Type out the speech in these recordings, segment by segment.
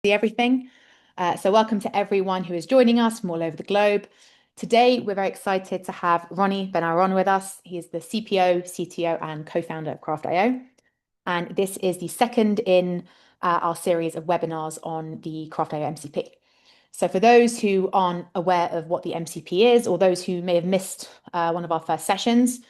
Everything. So welcome to everyone who is joining us from all over the globe. Today, we're very excited to have Roni Ben Aharon with us. He is the CPO, CTO, and co-founder of Craft.io. And this is the second in our series of webinars on the Craft.io MCP. So for those who aren't aware of what the MCP is, or those who may have missed one of our first sessions,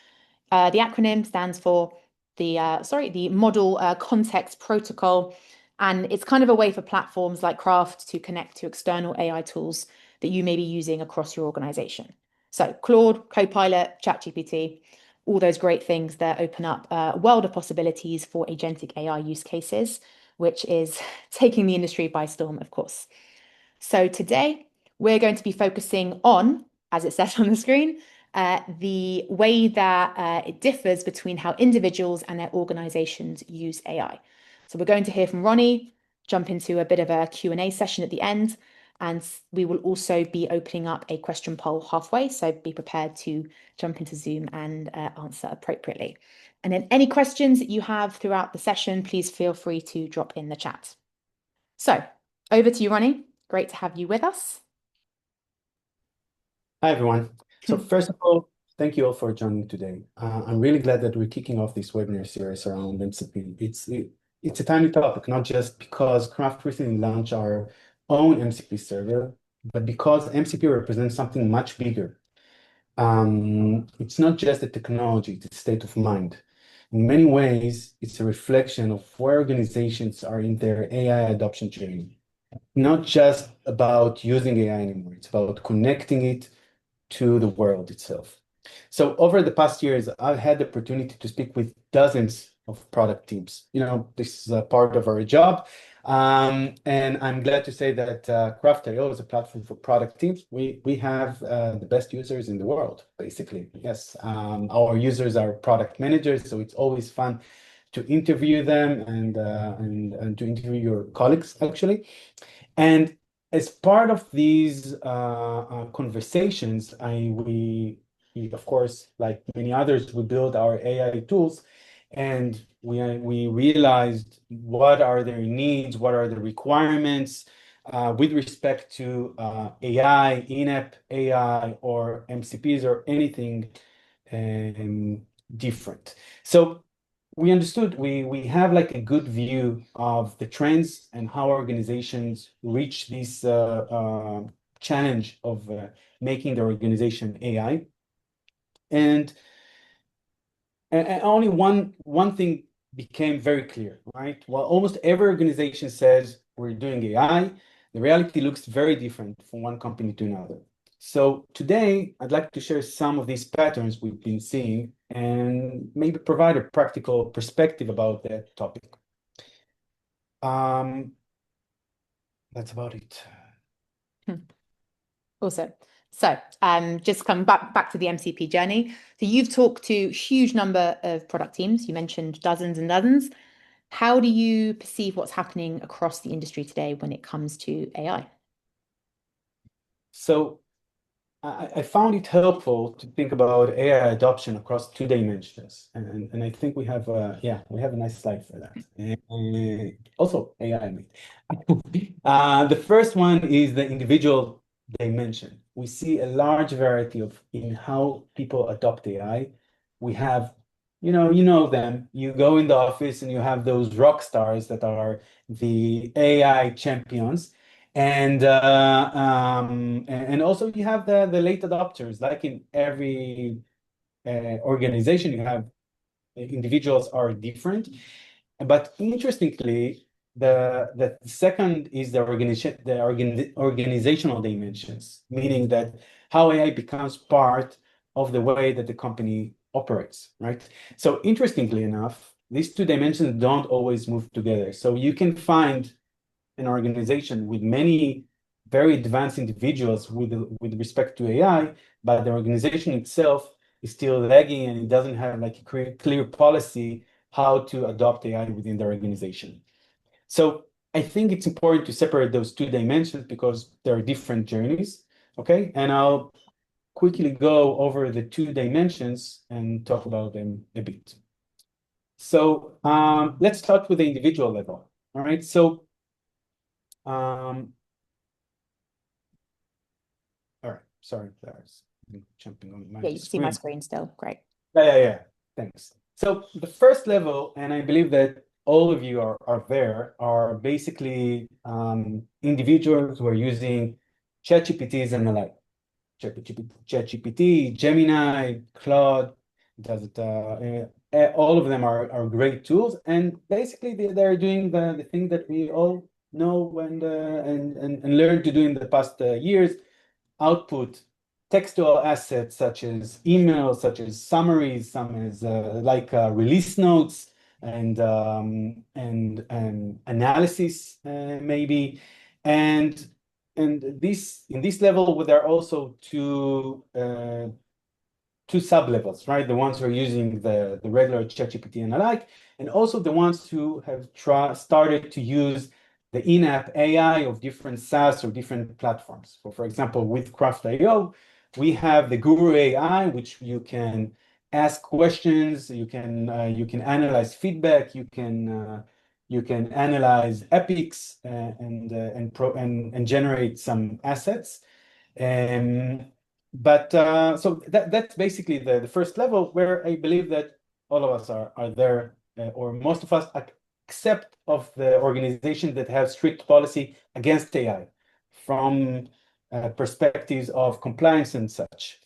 the acronym stands for the Model Context Protocol. And it's kind of a way for platforms like Craft to connect to external AI tools that you may be using across your organization. So Claude, Copilot, ChatGPT, all those great things that open up a world of possibilities for agentic AI use cases, which is taking the industry by storm, of course. So today we're going to be focusing on, as it says on the screen, the way that it differs between how individuals and their organizations use AI. So we're going to hear from Roni, jump into a bit of a Q&A session at the end, and we will also be opening up a question poll halfway, so be prepared to jump into Zoom and answer appropriately. And then any questions that you have throughout the session, please feel free to drop in the chat. So over to you, Roni. Great to have you with us. Hi, everyone. So first of all, thank you all for joining today. I'm really glad that we're kicking off this webinar series around MCP. It's a timely topic, not just because Craft recently launched our own MCP server, but because MCP represents something much bigger. It's not just a technology, it's a state of mind. In many ways, it's a reflection of where organizations are in their AI adoption journey. Not just about using AI anymore, it's about connecting it to the world itself. So over the past years, I've had the opportunity to speak with dozens of product teams. This is a part of our job. And I'm glad to say that Craft.io is a platform for product teams. We have the best users in the world, basically. Yes, our users are product managers, so it's always fun to interview them and to interview your colleagues, actually. And as part of these conversations, we, of course, like many others, we build our AI tools, and we realized what are their needs, what are the requirements with respect to AI, in-app AI, or MCPs, or anything different. So we understood we have like a good view of the trends and how organizations reach this challenge of making their organization AI. And only one thing became very clear, right? While almost every organization says we're doing AI, the reality looks very different from one company to another. So today, I'd like to share some of these patterns we've been seeing and maybe provide a practical perspective about that topic. That's about it. Awesome. So just come back to the MCP journey. So you've talked to a huge number of product teams. You mentioned dozens and dozens. How do you perceive what's happening across the industry today when it comes to AI? So I found it helpful to think about AI adoption across two dimensions, and I think we have we have a nice slide for that. Also AI. The first one is the individual dimension. We see a large variety in how people adopt AI. We have, you know them. You go in the office and you have those rock stars that are the AI champions. And also you have the late adopters. Like in every organization, you have individuals are different. But interestingly, the second is the organizational dimensions, meaning that how AI becomes part of the way that the company operates, right? So interestingly enough, these two dimensions don't always move together. So you can find an organization with many very advanced individuals with respect to AI, but the organization itself is still lagging and it doesn't have like a clear policy how to adopt AI within the organization. So I think it's important to separate those two dimensions because there are different journeys, okay? And I'll quickly go over the two dimensions and talk about them a bit. So let's start with the individual level, all right? So Um, all right, sorry, there's jumping on my Yeah, you can see my screen. screen still. Great. Yeah. Thanks. So the first level, and I believe that all of you are there, are basically individuals who are using ChatGPTs and the like. ChatGPT, Gemini, Claude, does it, all of them are great tools. And basically they're doing the thing that we all know and learned to do in the past years, output textual assets such as emails, such as summaries, some as like release notes and analysis maybe. And this in this level, there are also two sub-levels, right? The ones who are using the regular ChatGPT and the like, and also the ones who have started to use the in-app AI of different SaaS or different platforms. So for example, with Craft.io, we have the Guru AI, which you can ask questions, you can analyze feedback, you can analyze epics and generate some assets. Um, but so that's basically the first level where I believe that all of us are there, or most of us, except of the organization that have strict policy against AI from perspectives of compliance and such.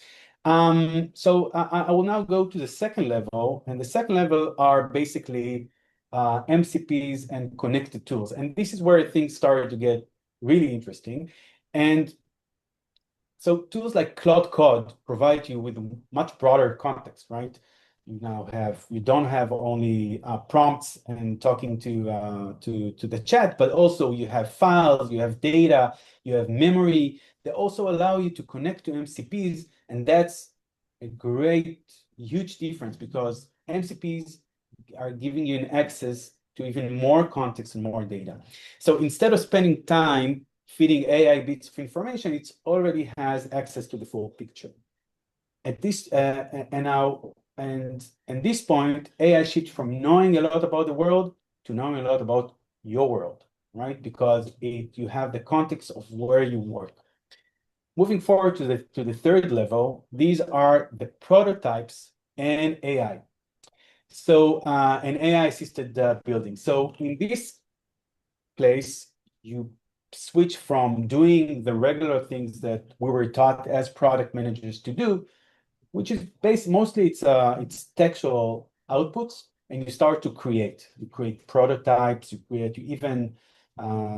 So I will now go to the second level, and the second level are basically MCPs and connected tools. And this is where things started to get really interesting. And so tools like Claude Code provide you with a much broader context, right? You don't have only prompts and talking to the chat, but also you have files, you have data, you have memory. They also allow you to connect to MCPs, and that's a great, huge difference because MCPs are giving you an access to even more context and more data. So instead of spending time feeding AI bits of information, it already has access to the full picture. At this this point, AI shifts from knowing a lot about the world to knowing a lot about your world, right? Because you have the context of where you work. Moving forward to the third level, these are the prototypes and AI. So an AI assisted building. So in this place, you switch from doing the regular things that we were taught as product managers to do, which is based mostly it's textual outputs, and you start to create. You create prototypes. You even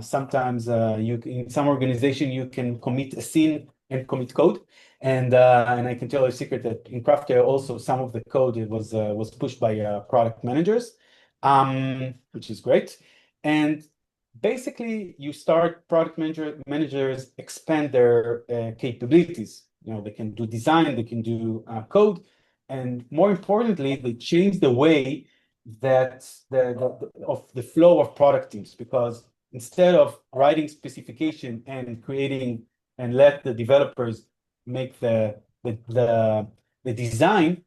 sometimes in some organization you can commit a scene and commit code. And I can tell you a secret that in Crafter also some of the code was pushed by product managers, which is great. And basically, you start managers expand their capabilities. They can do design, they can do code, and more importantly, they change the way that of the flow of product teams, because instead of writing specification and creating and let the developers make the design,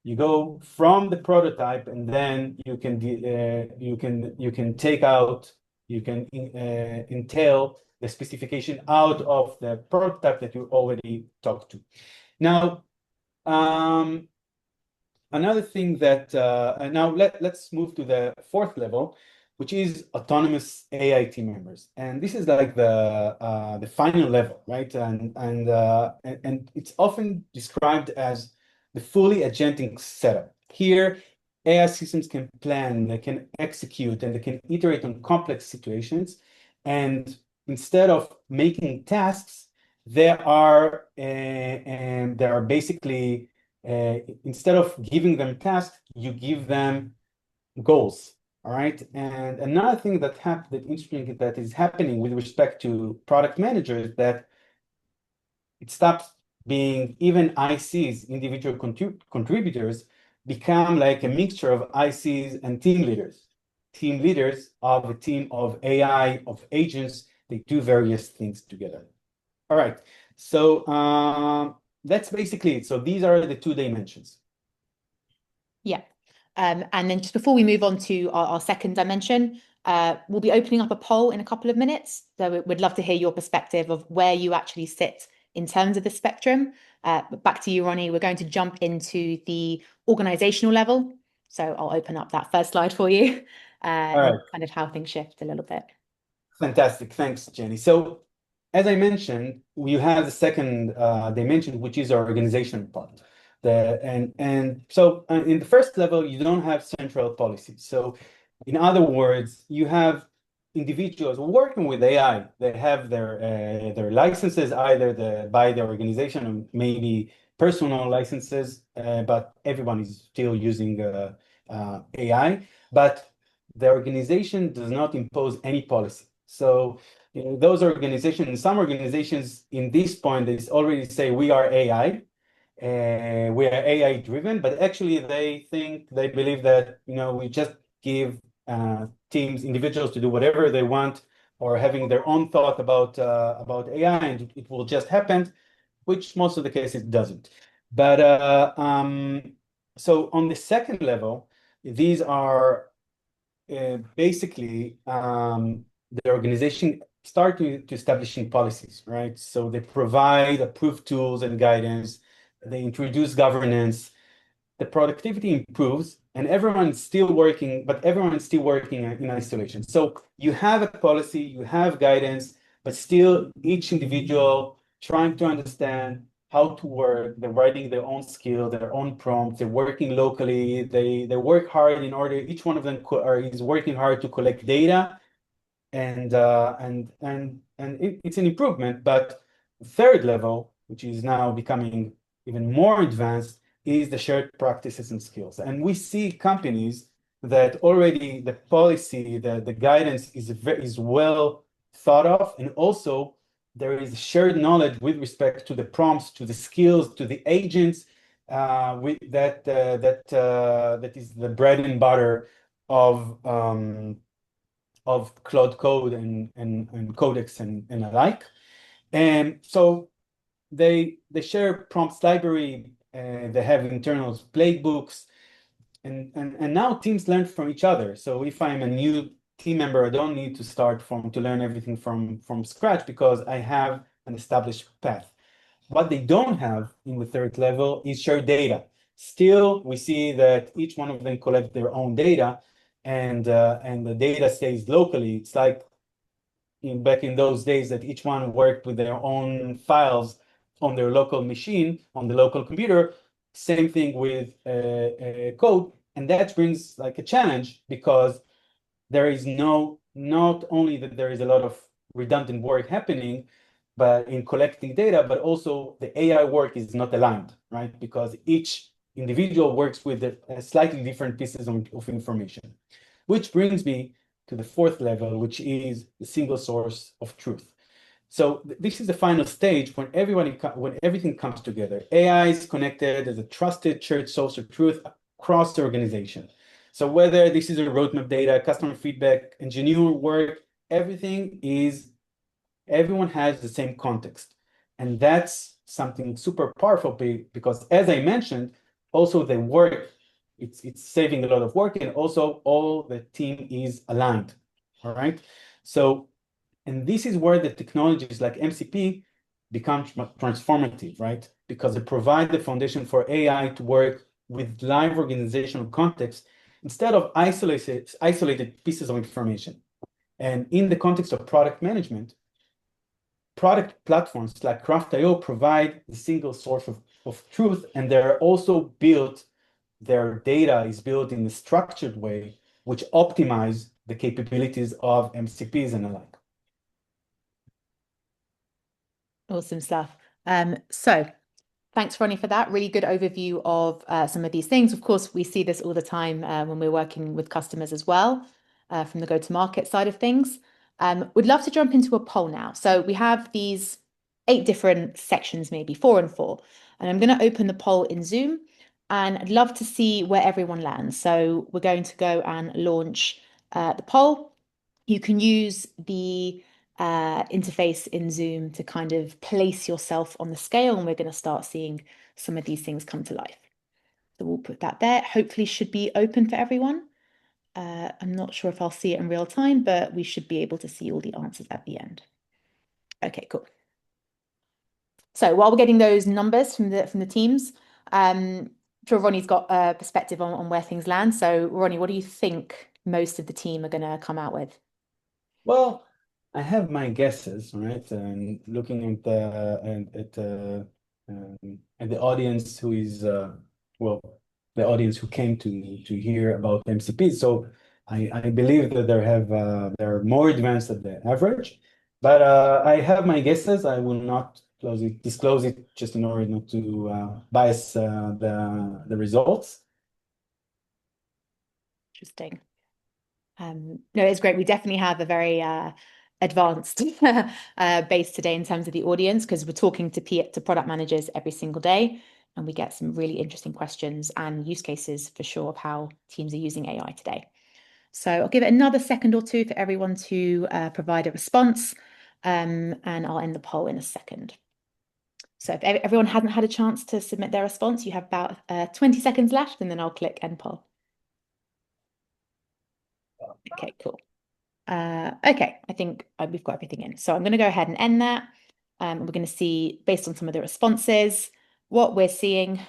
you go from the prototype and then you can take out, you can entail the specification out of the prototype that you already talked to. Now, another thing that now let's move to the fourth level, which is autonomous AI team members, and this is like the final level, right? And it's often described as the fully agentic setup. Here, AI systems can plan, they can execute, and they can iterate on complex situations. And instead of making tasks, they are basically instead of giving them tasks, you give them goals. All right. And another thing that is happening with respect to product managers, that it stops being even ICs, individual contributors, become like a mixture of ICs and team leaders. Team leaders of a team of AI, of agents, they do various things together. All right. So that's basically it. So these are the two dimensions. Yeah. And then just before we move on to our second dimension, We'll be opening up a poll in a couple of minutes. So we'd love to hear your perspective of where you actually sit in terms of the spectrum. But back to you, Ronnie. We're going to jump into the organizational level. So I'll open up that first slide for you All and right. kind of how things shift a little bit. Fantastic. Thanks, Jenny. So, as I mentioned, you have the second dimension, which is our organization part. In the first level, you don't have central policies. So, in other words, you have individuals working with AI. They have their licenses, either by the organization or maybe personal licenses, but everyone is still using AI. But the organization does not impose any policy. So those organizations, some organizations in this point, they already say we are AI, we are AI driven, but actually they believe that we just give teams, individuals to do whatever they want, or having their own thought about AI, and it will just happen, which most of the cases doesn't. But so on the second level, these are basically the organization start to establishing policies, right? So they provide approved tools and guidance, they introduce governance, the productivity improves, and everyone's still working, but everyone's still working in isolation. So you have a policy, you have guidance, but still each individual trying to understand how to work. They're writing their own skill, their own prompts. They're working locally. They work hard in order. Each one of them is working hard to collect data, and it's an improvement. But third level, which is now becoming even more advanced, is the shared practices and skills. And we see companies that already the policy, the guidance is well thought of, and also there is shared knowledge with respect to the prompts, to the skills, to the agents. That is the bread and butter of Cloud Code and Codex and alike. And so they share prompts library, they have internal playbooks, and now teams learn from each other. So if I'm a new team member, I don't need to start to learn everything from scratch because I have an established path. What they don't have in the third level is shared data. Still, we see that each one of them collect their own data, and the data stays locally. It's like back in those days that each one worked with their own files on their local machine, on the local computer. Same thing with code, and that brings like a challenge because there is not only that there is a lot of redundant work happening, but in collecting data, but also the AI work is not aligned, right? Because each individual works with slightly different pieces of information, which brings me to the fourth level, which is the single source of truth. So this is the final stage when everything comes together. AI is connected as a trusted shared source of truth across the organization. So whether this is a roadmap data, customer feedback, engineer work, everyone has the same context. And that's something super powerful because as I mentioned, also the work, it's saving a lot of work, and also all the team is aligned. All right. So, and this is where the technologies like MCP become transformative, right? Because they provide the foundation for AI to work with live organizational context instead of isolated pieces of information. And in the context of product management, product platforms like Craft.io provide the single source of truth, and they're also built, their data is built in a structured way, which optimize the capabilities of MCPs and alike. Awesome stuff. So thanks, Ronnie, for that. Really good overview of some of these things. Of course, we see this all the time when we're working with customers as well, from the go-to-market side of things. We'd love to jump into a poll now. So we have these 8 different sections, maybe 4 and 4. And I'm going to open the poll in Zoom, and I'd love to see where everyone lands. So we're going to go and launch the poll. You can use the interface in Zoom to kind of place yourself on the scale, and we're going to start seeing some of these things come to life. So we'll put that there. Hopefully should be open for everyone. I'm not sure if I'll see it in real time, but we should be able to see all the answers at the end. Okay, cool. So while we're getting those numbers from the teams, I'm sure Ronnie's got a perspective on where things land. So Ronnie, what do you think most of the team are going to come out with? Well, I have my guesses, right? And looking at the audience who is well, the audience who came to hear about MCP. So I believe that they're more advanced than the average, but I have my guesses. I will not disclose it just in order not to bias the results. Interesting. No, it's great. We definitely have a very advanced base today in terms of the audience because we're talking to product managers every single day, and we get some really interesting questions and use cases for sure of how teams are using AI today. So I'll give it another second or two for everyone to provide a response, and I'll end the poll in a second. So if everyone hasn't had a chance to submit their response, you have about 20 seconds left, and then I'll click end poll. Okay, cool. Okay, I think we've got everything in. So I'm going to go ahead and end that. We're going to see, based on some of the responses, what we're seeing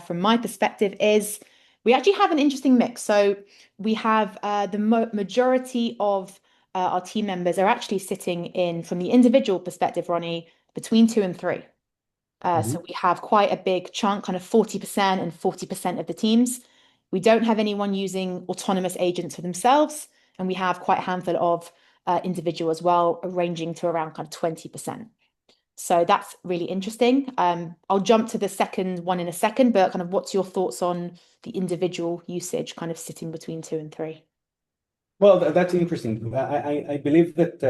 from my perspective is we actually have an interesting mix. So we have the majority of our team members are actually sitting in, from the individual perspective, Ronnie, between 2 and 3. So we have quite a big chunk, kind of 40% and 40% of the teams. We don't have anyone using autonomous agents for themselves, and we have quite a handful of individual as well, ranging to around kind of 20%. So that's really interesting. I'll jump to the second one in a second, but kind of what's your thoughts on the individual usage kind of sitting between 2 and 3? Well, that's interesting. I believe that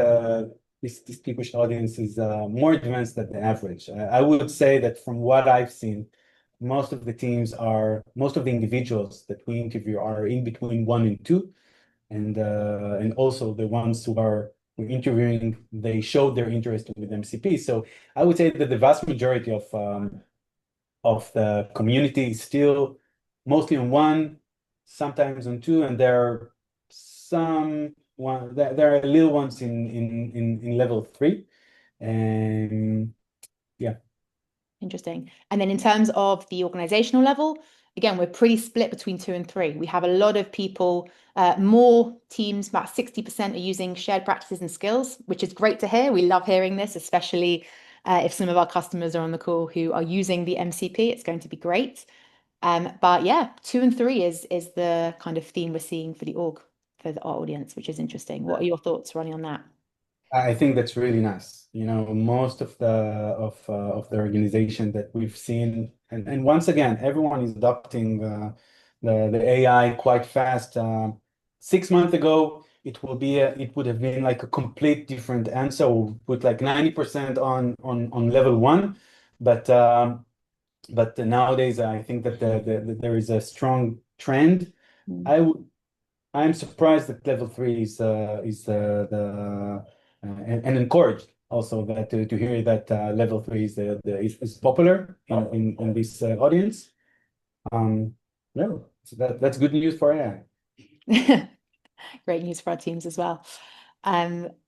this people's audience is more advanced than the average. I would say that from what I've seen, most of the individuals that we interview are in between 1 and 2, and also the ones who are we're interviewing, they showed their interest with MCP. So I would say that the vast majority of the community is still mostly on 1, sometimes on 2, and there are little ones in level 3. And yeah. Interesting. And then in terms of the organizational level, again, we're pretty split between 2 and 3. We have a lot of people, more teams, about 60% are using shared practices and skills, which is great to hear. We love hearing this, especially if some of our customers are on the call who are using the MCP. It's going to be great. But yeah, 2 and 3 is the kind of theme we're seeing for the org, for our audience, which is interesting. What are your thoughts, Ronnie, on that? I think that's really nice. Most of the organization that we've seen, and once again, everyone is adopting the AI quite fast. 6 months ago, it would have been like a complete different answer. We'll put like 90% on level 1, but nowadays I think that there is a strong trend. Mm. I would I'm surprised that level 3 is and encouraged also that to hear that level 3 is popular in this audience. Um, yeah, so that's good news for AI. Great news for our teams as well.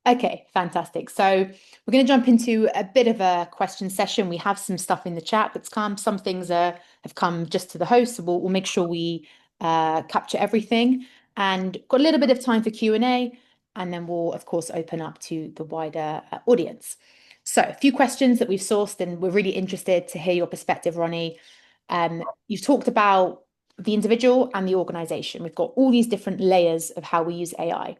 Okay, fantastic. So we're going to jump into a bit of a question session. We have some stuff in the chat that's come. Some things have come just to the host, so we'll make sure we capture everything. And got a little bit of time for Q&A, and then we'll, of course, open up to the wider audience. So a few questions that we've sourced, and we're really interested to hear your perspective, Ronnie. You've talked about the individual and the organization. We've got all these different layers of how we use AI.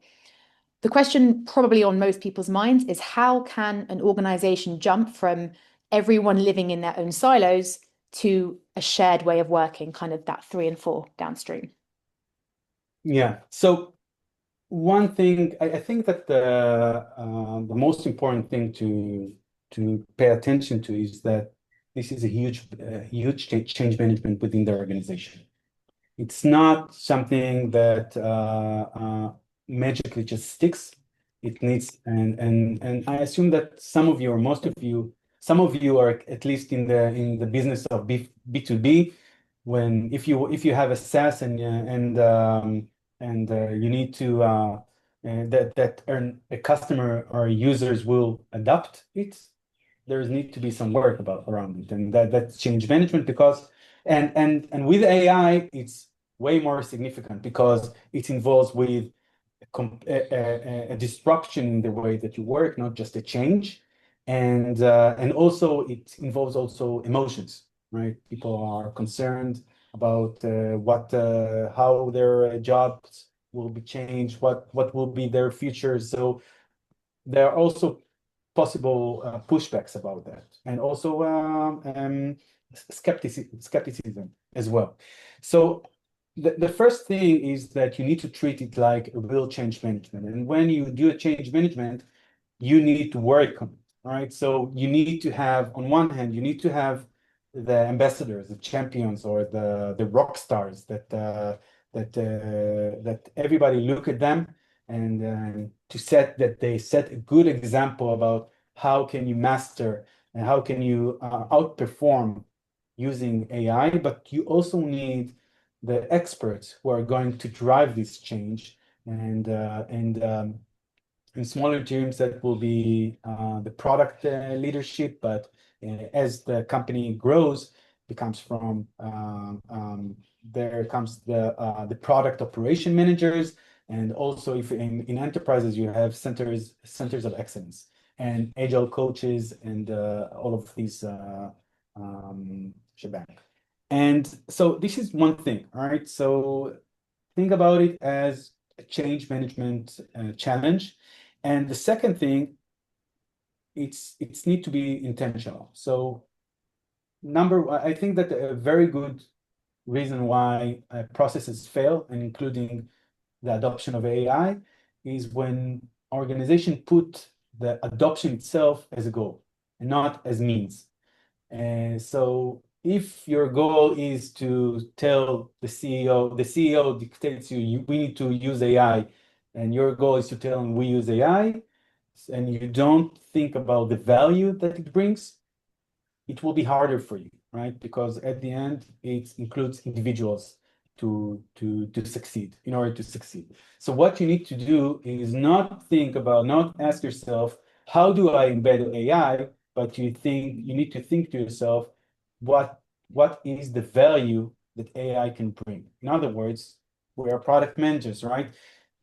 The question probably on most people's minds is how can an organization jump from everyone living in their own silos to a shared way of working, kind of that 3 and 4 downstream? Yeah. So one thing I think that the most important thing to pay attention to is that this is a huge change management within the organization. It's not something that magically just sticks. It needs, and I assume that some of you or most of you, some of you are at least in the business of B2B. If you have a SaaS and you need to a customer or users will adopt it, there's need to be some work around it, and that's change management because and with AI it's way more significant because it involves with a disruption in the way that you work, not just a change. And also it involves also emotions, right? People are concerned about how their jobs will be changed, what will be their future. So there are also possible pushbacks about that, and also skepticism as well. So the first thing is that you need to treat it like a real change management. And when you do a change management, you need to work on it, right? So you need to have, on one hand, you need to have the ambassadors, the champions, or the rock stars that everybody look at them and they set a good example about how can you master and how can you outperform using AI. But you also need the experts who are going to drive this change and in smaller teams that will be the product leadership, but as the company grows, becomes from there comes the product operation managers, and also if in enterprises you have centers of excellence and agile coaches and all of these shebang. And so this is one thing, all right? So think about it as a change management challenge. And the second thing, it's need to be intentional. So I think that a very good reason why processes fail, and including the adoption of AI, is when organization put the adoption itself as a goal and not as means. And so if your goal is to tell the CEO dictates we need to use AI, and your goal is to tell him we use AI, and you don't think about the value that it brings, it will be harder for you, right? Because at the end, it includes individuals to succeed, in order to succeed. So what you need to do is not ask yourself, how do I embed AI? But you need to think to yourself, what is the value that AI can bring? In other words, we are product managers, right?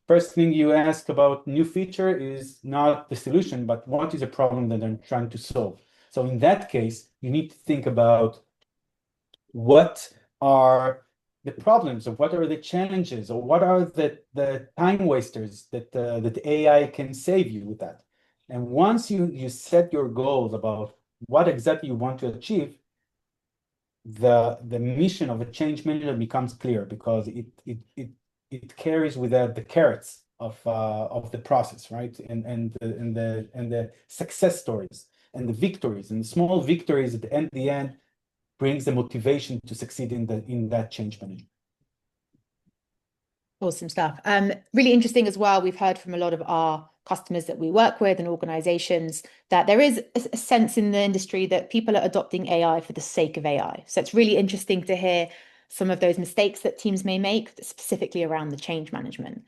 First thing you ask about new feature is not the solution, but what is a problem that I'm trying to solve? So in that case, you need to think about what are the problems, or what are the challenges, or what are the time wasters that AI can save you with that. And once you set your goals about what exactly you want to achieve, the mission of a change manager becomes clear, because it carries with that the carrots of the process, right? And the success stories and the victories and the small victories at the end brings the motivation to succeed in that change management. Awesome stuff. Really interesting as well. We've heard from a lot of our customers that we work with and organizations that there is a sense in the industry that people are adopting AI for the sake of AI. So it's really interesting to hear some of those mistakes that teams may make, specifically around the change management.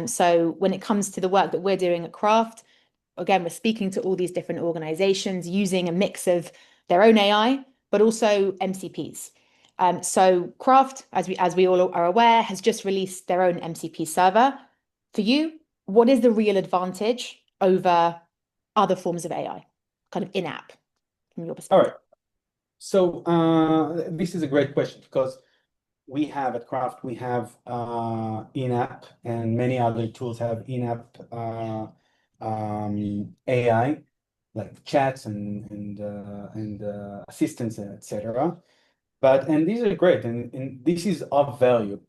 So when it comes to the work that we're doing at Craft, again, we're speaking to all these different organizations using a mix of their own AI, but also MCPs. So Craft, as we all are aware, has just released their own MCP server. For you, what is the real advantage over other forms of AI, kind of in-app, from your All perspective? right. So this is a great question, because we have at Craft, we have in-app, and many other tools have in-app AI, like chats and assistants, etc. And these are great, and this is of value,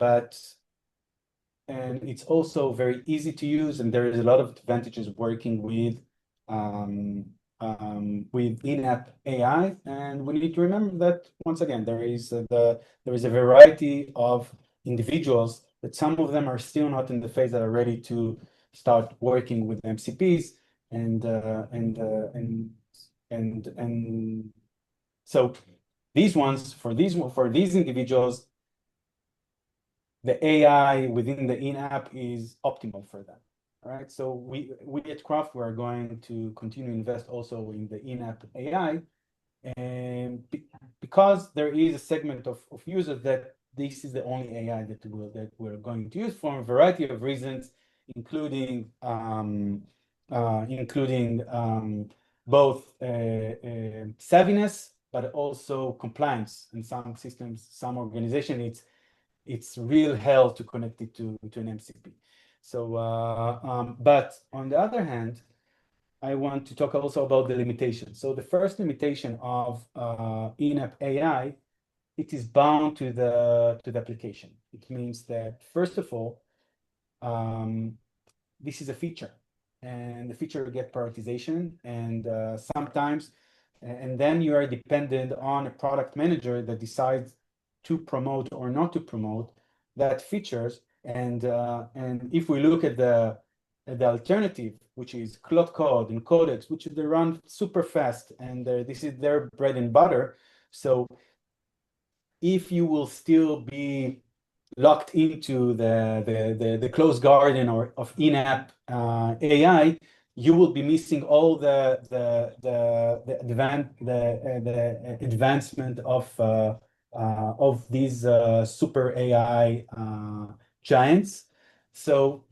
and it's also very easy to use, and there is a lot of advantages working with in-app AI. And we need to remember that, once again, there is a variety of individuals, that some of them are still not in the phase that are ready to start working with MCPs, and so these ones, for these individuals, the AI within the in-app is optimal for that. All right. So we at Craft, we're going to continue to invest also in the in-app AI, and because there is a segment of users that this is the only AI that we're going to use for a variety of reasons, including both savviness, but also compliance. In some systems, some organization, it's real hell to connect it to an MCP. So, but on the other hand, I want to talk also about the limitations. So the first limitation of in-app AI, it is bound to the application. It means that first of all, this is a feature, and the feature will get prioritization, and sometimes, and then you are dependent on a product manager that decides to promote or not to promote that features. And if we look at the alternative, which is Cloud Code and Codex, which they run super fast, and this is their bread and butter. So if you will still be locked into the closed garden or of in-app AI, you will be missing all the advancement of these super AI giants. So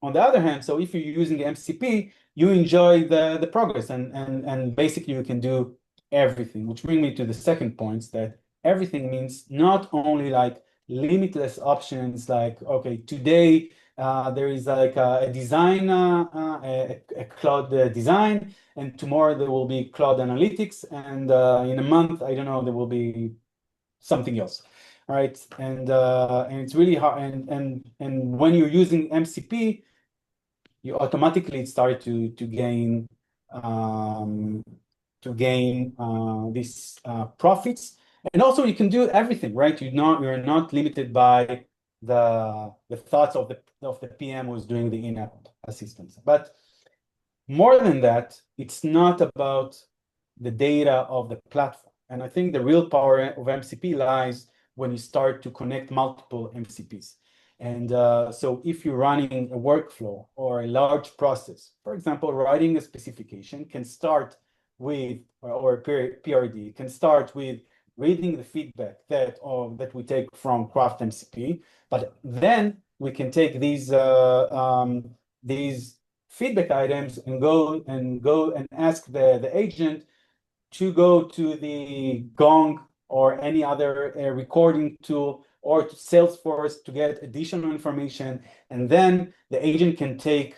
on the other hand, so if you're using MCP, you enjoy the progress, and basically you can do everything, which brings me to the second point, that everything means not only like limitless options, like, okay, today there is like a design, a cloud design, and tomorrow there will be cloud analytics, and in a month, I don't know, there will be something else. All right, and it's really hard, and when you're using MCP, you automatically start to gain these profits, and also you can do everything, right? You're not limited by the thoughts of the PM who's doing the in-app assistance. But more than that, it's not about the data of the platform. And I think the real power of MCP lies when you start to connect multiple MCPs. And so if you're running a workflow or a large process, for example, writing a specification can start with, or a PRD, can start with reading the feedback that we take from Craft MCP, but then we can take these feedback items and go and ask the agent to go to the Gong or any other recording tool or to Salesforce to get additional information. And then the agent can take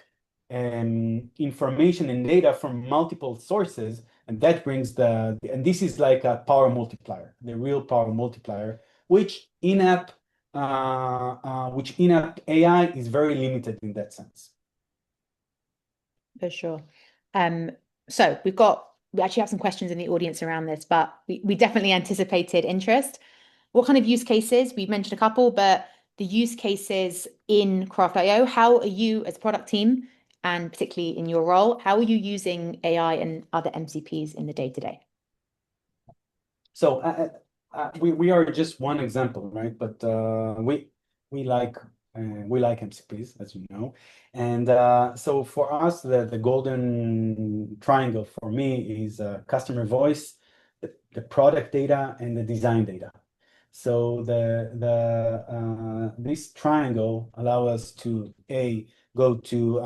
information and data from multiple sources, and that brings and this is like a power multiplier, the real power multiplier, which in-app AI is very limited in that sense. For sure. So we actually have some questions in the audience around this, but we definitely anticipated interest. What kind of use cases? We've mentioned a couple, but the use cases in Craft.io, how are you as a product team, and particularly in your role, how are you using AI and other MCPs in the day-to-day? So we are just one example, right? But we like MCPs, as you know, and so for us, the golden triangle for me is customer voice, the product data, and the design data. So this triangle allow us to go to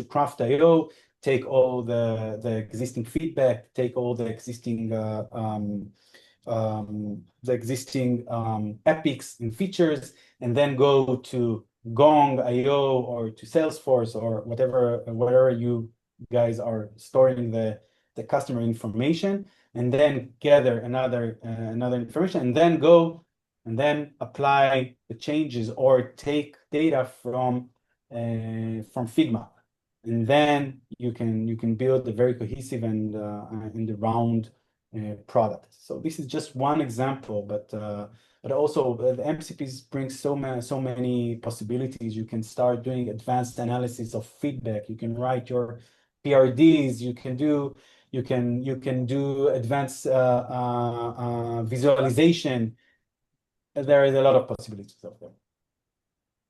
Craft.io, take all the existing feedback, take all the existing epics and features, and then go to Gong.io or to Salesforce or wherever you guys are storing the customer information, and then gather another information, and then go and then apply the changes or take data from Figma, and then you can build a very cohesive and round product. So this is just one example, but also the MCPs bring so many possibilities. You can start doing advanced analysis of feedback. You can write your PRDs. You can do advanced visualization. There is a lot of possibilities out there.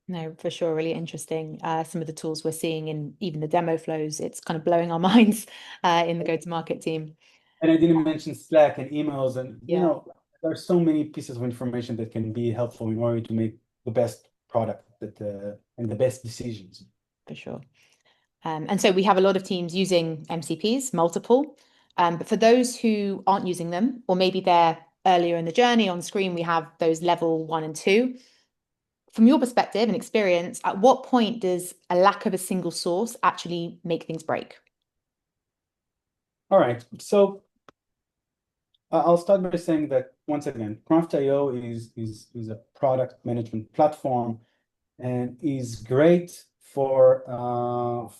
No, for sure, really interesting. Some of the tools we're seeing in even the demo flows, it's kind of blowing our minds in the go-to-market team. And I didn't mention Slack and emails, and Yeah, there are so many pieces of information that can be helpful in order to make the best product and the best decisions. for sure. And so we have a lot of teams using MCPs, multiple. But for those who aren't using them, or maybe they're earlier in the journey on screen, we have those level 1 and 2. From your perspective and experience, at what point does a lack of a single source actually make things break? All right, so I'll start by saying that once again, Craft.io is a product management platform and is great to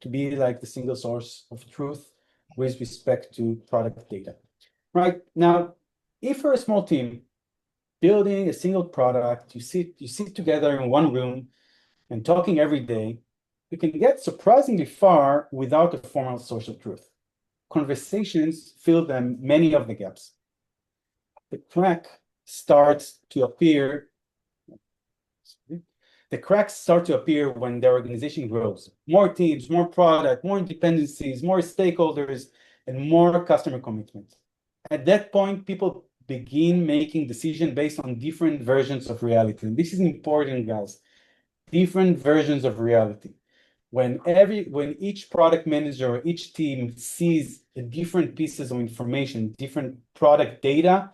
be like the single source of truth with respect to product data. Right now, if you're a small team building a single product, you sit together in one room and talking every day, you can get surprisingly far without a formal social truth. Conversations fill many of the gaps. The crack starts to appear. The cracks start to appear when the organization grows. More teams, more product, more dependencies, more stakeholders, and more customer commitment. At that point, people begin making decisions based on different versions of reality. And this is important, guys. Different versions of reality. When each product manager or each team sees different pieces of information, different product data,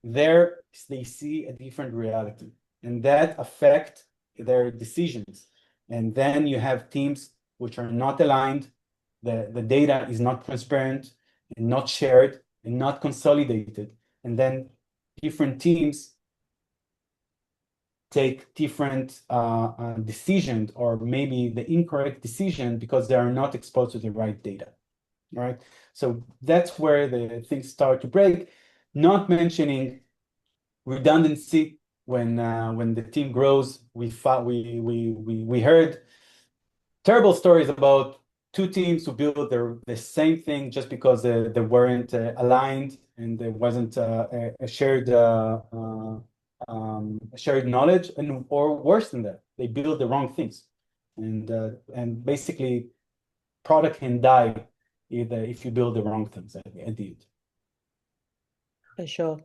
there they see a different reality, and that affect their decisions. And then you have teams which are not aligned, the data is not transparent and not shared and not consolidated, and then different teams take different decisions, or maybe the incorrect decision because they are not exposed to the right data. Right? So that's where the things start to break, not mentioning redundancy. When the team grows, we heard terrible stories about two teams who built the same thing just because they weren't aligned, and there wasn't a shared knowledge, or worse than that, they built the wrong things, and basically product can die if you build the wrong things at the end. For sure.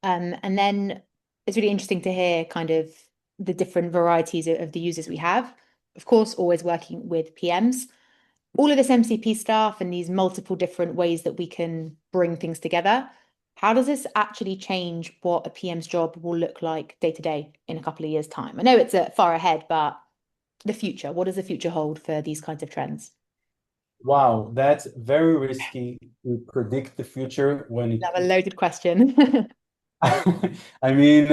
And then it's really interesting to hear kind of the different varieties of the users we have. Of course, always working with PMs. All of this MCP stuff and these multiple different ways that we can bring things together. How does this actually change what a PM's job will look like day to day in a couple of years' time? I know it's far ahead, but the future, what does the future hold for these kinds of trends? Wow, that's very risky to predict the future when I it. have a loaded question. I mean,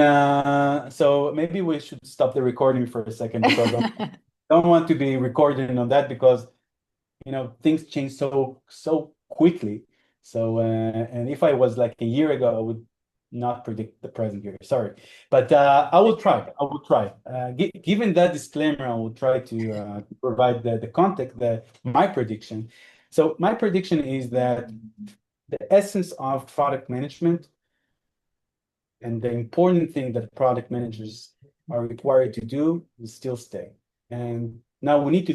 so maybe we should stop the recording for a second, because I don't want to be recording on that, because things change so quickly. So and if I was like a year ago, I would not predict the present year. Sorry, but I will try. I will try. Given that disclaimer, I will try to provide the context, my prediction. So my prediction is that the essence of product management and the important thing that product managers are required to do will still stay. And now we need to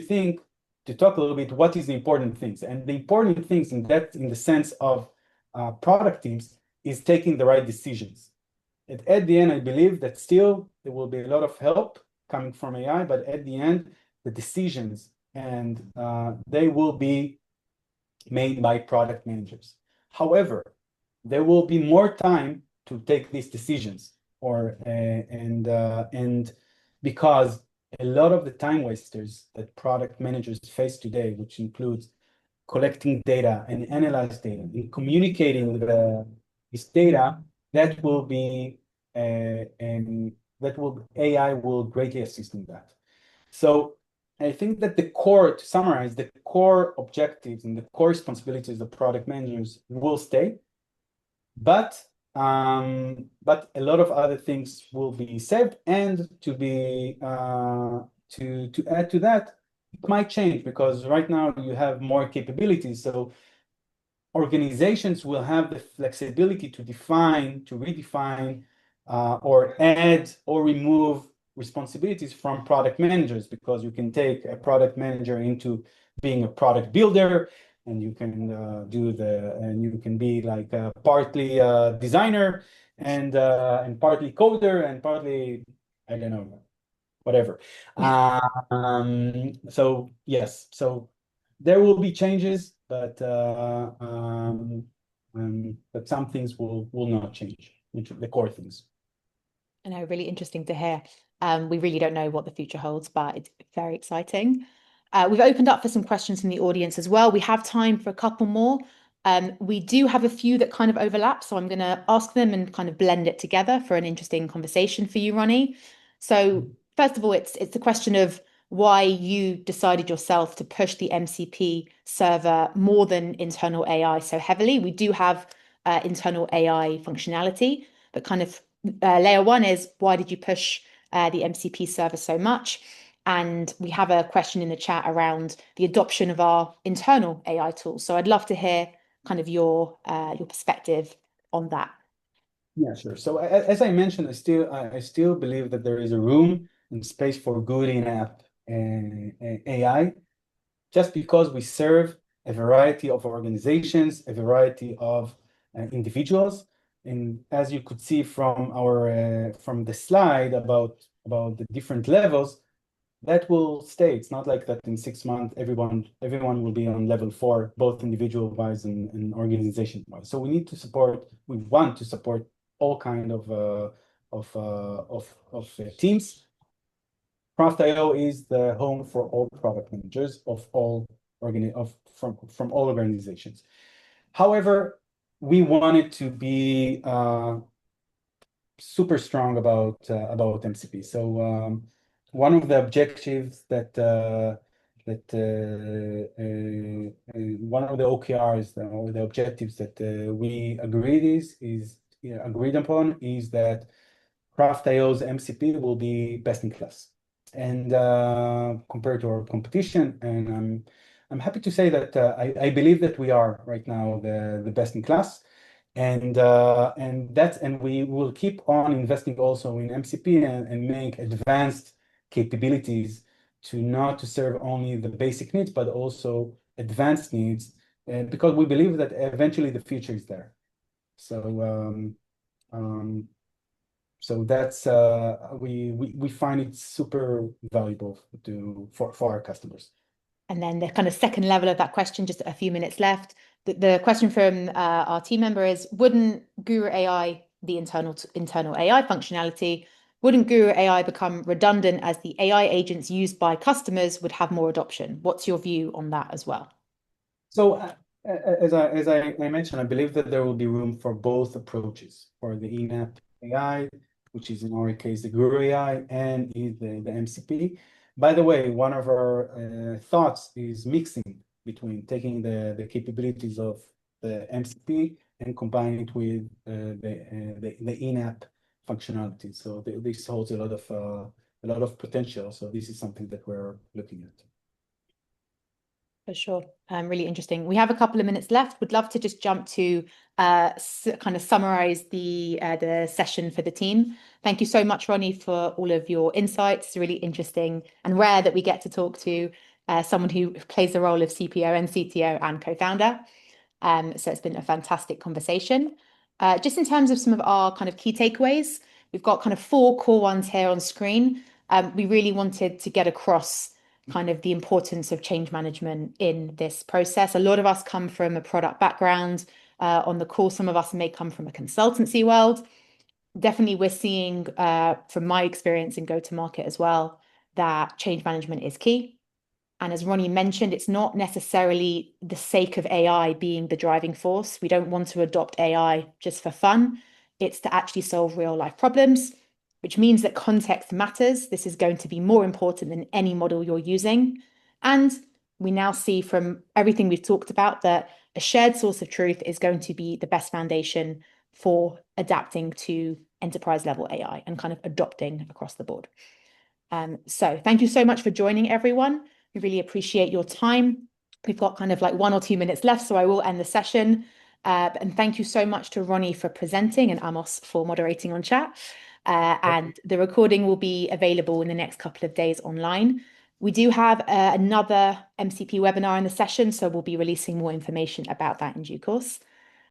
talk a little bit what is the important things. And the important things in the sense of product teams is taking the right decisions. At the end, I believe that still there will be a lot of help coming from AI, but at the end, the decisions and they will be made by product managers. However, there will be more time to take these decisions, and because a lot of the time wasters that product managers face today, which includes collecting data and analyze data and communicating this data, that will be and that will AI will greatly assist in that. So I think that to summarize, the core objectives and the core responsibilities of product managers will stay, but a lot of other things will be saved, and to add to that, it might change, because right now you have more capabilities. So organizations will have the flexibility to redefine, or add or remove responsibilities from product managers, because you can take a product manager into being a product builder, and you can and you can be like partly designer and partly coder and partly, I don't know, whatever. So yes, so there will be changes, but some things will not change, which the core things. I know, really interesting to hear. We really don't know what the future holds, but it's very exciting. We've opened up for some questions from the audience as well. We have time for a couple more. We do have a few that kind of overlap, so I'm going to ask them and kind of blend it together for an interesting conversation for you, Ronnie. So first of all, it's the question of why you decided yourself to push the MCP server more than internal AI so heavily. We do have internal AI functionality, but kind of layer one is why did you push the MCP server so much? And we have a question in the chat around the adoption of our internal AI tools. So I'd love to hear kind of your perspective on that. Yeah, sure. So as I mentioned, I still believe that there is a room and space for good in-app AI, just because we serve a variety of organizations, a variety of individuals. And as you could see from from the slide about the different levels, that will stay. It's not like that in 6 months everyone will be on level 4, both individual wise and organization wise. So we want to support all kind of teams. Craft.io is the home for all product managers from all organizations. However, we wanted to be super strong about MCP. So one of the objectives one of the OKRs or the objectives that we agreed upon is that Craft.io's MCP will be best in class and compared to our competition. And I'm happy to say that I believe that we are right now the best in class. And we will keep on investing also in MCP and make advanced capabilities to serve only the basic needs, but also advanced needs, because we believe that eventually the future is there. So that's we find it super valuable for our customers. And then the kind of second level of that question, just a few minutes left. The question from our team member is, wouldn't Guru AI, the internal AI functionality, wouldn't Guru AI become redundant as the AI agents used by customers would have more adoption? What's your view on that as well? So as I mentioned, I believe that there will be room for both approaches, for the in-app AI, which is in our case the Guru AI, and the MCP. By the way, one of our thoughts is mixing between taking the capabilities of the MCP and combining it with the in-app functionality. So this holds a lot of potential. So this is something that we're looking at. For sure. Really interesting. We have a couple of minutes left. Would love to just jump to kind of summarize the session for the team. Thank you so much, Ronnie, for all of your insights. It's really interesting and rare that we get to talk to someone who plays the role of CPO and CTO and co-founder. So it's been a fantastic conversation. Just in terms of some of our kind of key takeaways, we've got kind of 4 core ones here on screen. We really wanted to get across kind of the importance of change management in this process. A lot of us come from a product background. On the call, some of us may come from a consultancy world. Definitely, we're seeing from my experience in go-to-market as well, that change management is key. And as Ronnie mentioned, it's not necessarily the sake of AI being the driving force. We don't want to adopt AI just for fun. It's to actually solve real life problems, which means that context matters. This is going to be more important than any model you're using. And we now see from everything we've talked about that a shared source of truth is going to be the best foundation for adapting to enterprise level AI and kind of adopting across the board. So thank you so much for joining, everyone. We really appreciate your time. We've got kind of like 1 or 2 minutes left, so I will end the session. And thank you so much to Roni for presenting and Amos for moderating on chat. And the recording will be available in the next couple of days online. We do have another MCP webinar in the session, so we'll be releasing more information about that in due course.